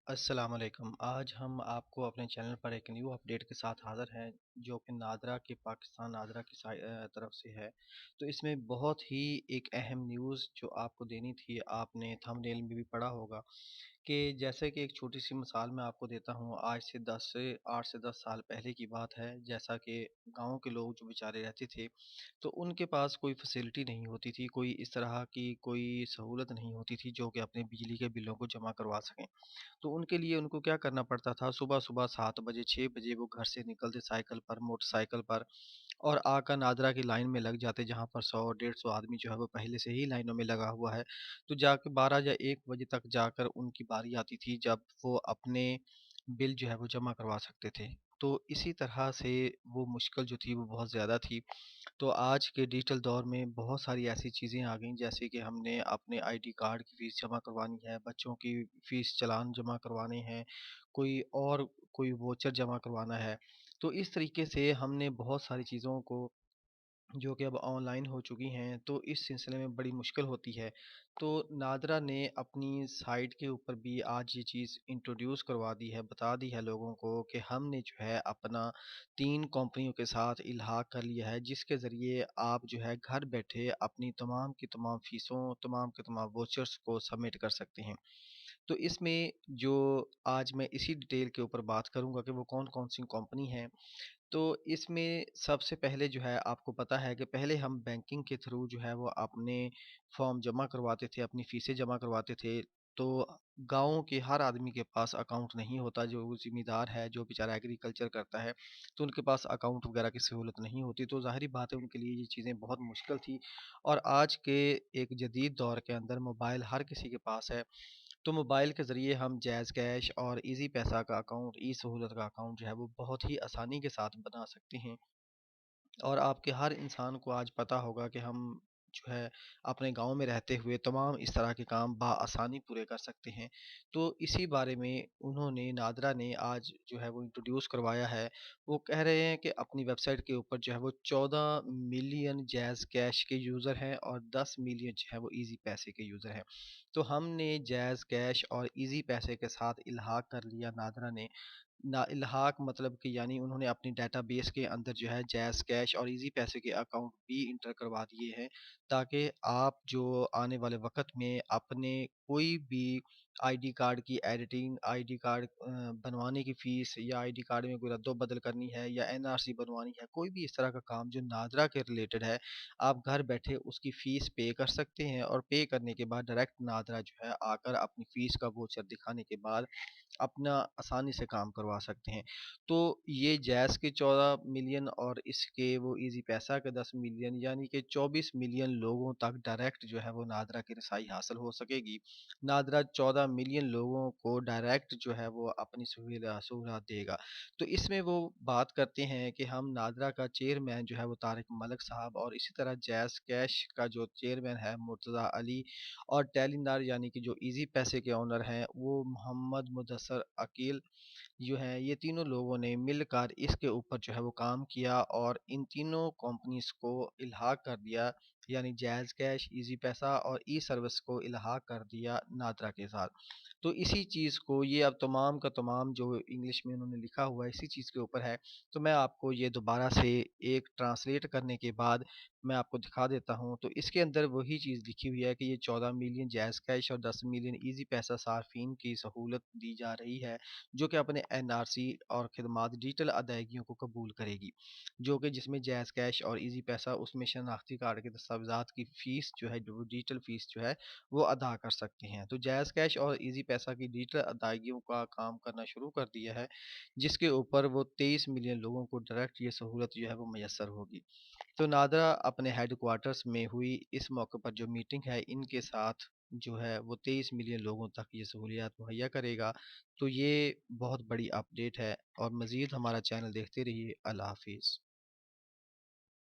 अस्सलाम वालेकुम। आज हम आपको अपने चैनल पर एक न्यू अपडेट के साथ हाज़िर हैं, जो कि नादरा के पाकिस्तान नादरा की तरफ से है। तो इसमें बहुत ही एक अहम न्यूज़ जो आपको देनी थी, आपने थंबनेल में भी पढ़ा होगा कि जैसे कि एक छोटी-सी मिसाल मैं आपको देता हूँ। आज से 10 से 8 से 10 साल पहले की बात है, जैसा कि गाँव के लोग जो बेचारे रहते थे, तो उनके पास कोई फ़ैसिलिटी नहीं होती थी, कोई इस तरह की कोई सहूलत नहीं होती थी, जो कि अपने बिजली के बिलों को जमा करवा सकें। तो उनके लिए उनको क्या करना पड़ता था, सुबह-सुबह 7 बजे 6 बजे वो घर से निकलते साइकिल पर, मोटरसाइकिल पर और आकर नादरा की लाइन में लग जाते, जहाँ पर 100 150 आदमी जो है वो पहले से ही लाइनों में लगा हुआ है। तो जाके 12 या 1 बजे तक जाकर उनकी बारी आती थी, जब वो अपने बिल जो है वो जमा करवा सकते थे। तो इसी तरह से वो मुश्किल जो थी वो बहुत ज़्यादा थी। तो आज के डिजिटल दौर में बहुत सारी ऐसी चीज़ें आ गई, जैसे कि हमने अपने आईडी कार्ड की फ़ीस जमा करवानी है, बच्चों की फ़ीस चालान जमा करवाने हैं, कोई वोचर जमा करवाना है। तो इस तरीके से हमने बहुत सारी चीज़ों को जो कि अब ऑनलाइन हो चुकी हैं, तो इस सिलसिले में बड़ी मुश्किल होती है। तो नादरा ने अपनी साइट के ऊपर भी आज ये चीज़ इंट्रोड्यूस करवा दी है, बता दी है लोगों को कि हमने जो है अपना 3 कंपनियों के साथ इल्हाक कर लिया है, जिसके ज़रिए आप जो है घर बैठे अपनी तमाम की तमाम फ़ीसों, तमाम के तमाम वाउचर्स को सबमिट कर सकते हैं। तो इसमें जो आज मैं इसी डिटेल के ऊपर बात करूँगा कि वो कौन-कौन सी कंपनी हैं। तो इसमें सबसे पहले जो है आपको पता है कि पहले हम बैंकिंग के थ्रू जो है वो अपने फॉर्म जमा करवाते थे, अपनी फ़ीसें जमा करवाते थे। तो गाँव के हर आदमी के पास अकाउंट नहीं होता, जो ज़िम्मेदार है, जो बेचारा एग्रीकल्चर करता है, तो उनके पास अकाउंट वगैरह की सहूलत नहीं होती। तो ज़ाहिर-सी बात है उनके लिए ये चीज़ें बहुत मुश्किल थी। और आज के एक जदीद दौर के अंदर मोबाइल हर किसी के पास है। तो मोबाइल के ज़रिए हम जैज़ कैश और ईज़ी पैसा का अकाउंट, ई सहूलत का अकाउंट जो है वो बहुत ही आसानी के साथ बना सकते हैं। और आपके हर इंसान को आज पता होगा कि हम जो है अपने गाँव में रहते हुए तमाम इस तरह के काम बआसानी पूरे कर सकते हैं। तो इसी बारे में उन्होंने नादरा ने आज जो है वो इंट्रोड्यूस करवाया है। वो कह रहे हैं कि अपनी वेबसाइट के ऊपर जो है वो 14 मिलियन जैज़ कैश के यूज़र हैं और 10 मिलियन जो है वो ईज़ी पैसे के यूज़र हैं। तो हमने जैज़ कैश और ईज़ी पैसे के साथ इल्हाक कर लिया नादरा ने। ना इल्हाक मतलब कि यानी उन्होंने अपनी डेटाबेस के अंदर जो है जैज़ कैश और ईज़ी पैसे के अकाउंट भी इंटर करवा दिए हैं, ताकि आप जो आने वाले वक़्त में अपने कोई भी आईडी कार्ड की एडिटिंग, आईडी कार्ड बनवाने की फ़ीस या आईडी कार्ड में कोई रद्द-ओ-बदल करनी है या एनआरसी बनवानी है, कोई भी इस तरह का काम जो नादरा के रिलेटेड है, आप घर बैठे उसकी फ़ीस पे कर सकते हैं और पे करने के बाद डायरेक्ट नादरा जो है आकर अपनी फ़ीस का वाउचर दिखाने के बाद अपना आसानी से काम करवा सकते हैं। तो ये जैज़ के 14 मिलियन और इसके वो ईज़ी पैसा के 10 मिलियन, यानी कि 24 मिलियन लोगों तक डायरेक्ट जो है वो नादरा की रसाई हासिल हो सकेगी। नादरा 14 मिलियन लोगों को डायरेक्ट जो है वो अपनी सहूलियत देगा। तो इसमें वो बात करते हैं कि हम नादरा का चेयरमैन जो है वो तारिक मलिक साहब और इसी तरह जैज़ कैश का जो चेयरमैन है मुर्तज़ा अली और टेलीनार यानी कि जो ईज़ी पैसे के ओनर हैं वो मोहम्मद मुदस्सर अकील जो हैं, ये तीनों लोगों ने मिलकर इसके ऊपर जो है वो काम किया और इन तीनों कंपनीज़ को इल्हाक कर दिया, यानी जैज़ कैश, ईज़ी पैसा और ई सर्विस को इल्हाक कर दिया नादरा के साथ। तो इसी चीज़ को ये अब तमाम का तमाम जो इंग्लिश में उन्होंने लिखा हुआ है इसी चीज़ के ऊपर है। तो मैं आपको ये दोबारा से एक ट्रांसलेट करने के बाद मैं आपको दिखा देता हूँ। तो इसके अंदर वही चीज़ लिखी हुई है कि ये 14 मिलियन जैज़ कैश और 10 मिलियन ईज़ी पैसा सार्फिन की सहूलत दी जा रही है, जो कि अपने एनआरसी और खिदमात डिजिटल अदायगियों को कबूल करेगी। जो कि जिसमें जैज़ कैश और ईज़ी पैसा उसमें शनाख्ती कार्ड के दस्तावेज़ात की फ़ीस जो है, जो डिजिटल फ़ीस जो है वो अदा कर सकते हैं। तो जैज़ कैश और ईज़ी पैसा की डिजिटल अदायगियों का काम करना शुरू कर दिया है, जिसके ऊपर वो 23 मिलियन लोगों को डायरेक्ट ये सहूलत जो है वो मैसर होगी। तो नादरा अपने हेडक्वार्टर्स में हुई इस मौके पर जो मीटिंग है, इनके साथ जो है वो 23 मिलियन लोगों तक ये सहूलियत मुहैया करेगा। तो ये बहुत बड़ी अपडेट है और मज़ीद हमारा चैनल देखते रहिए। अल्लाह हाफ़िज़।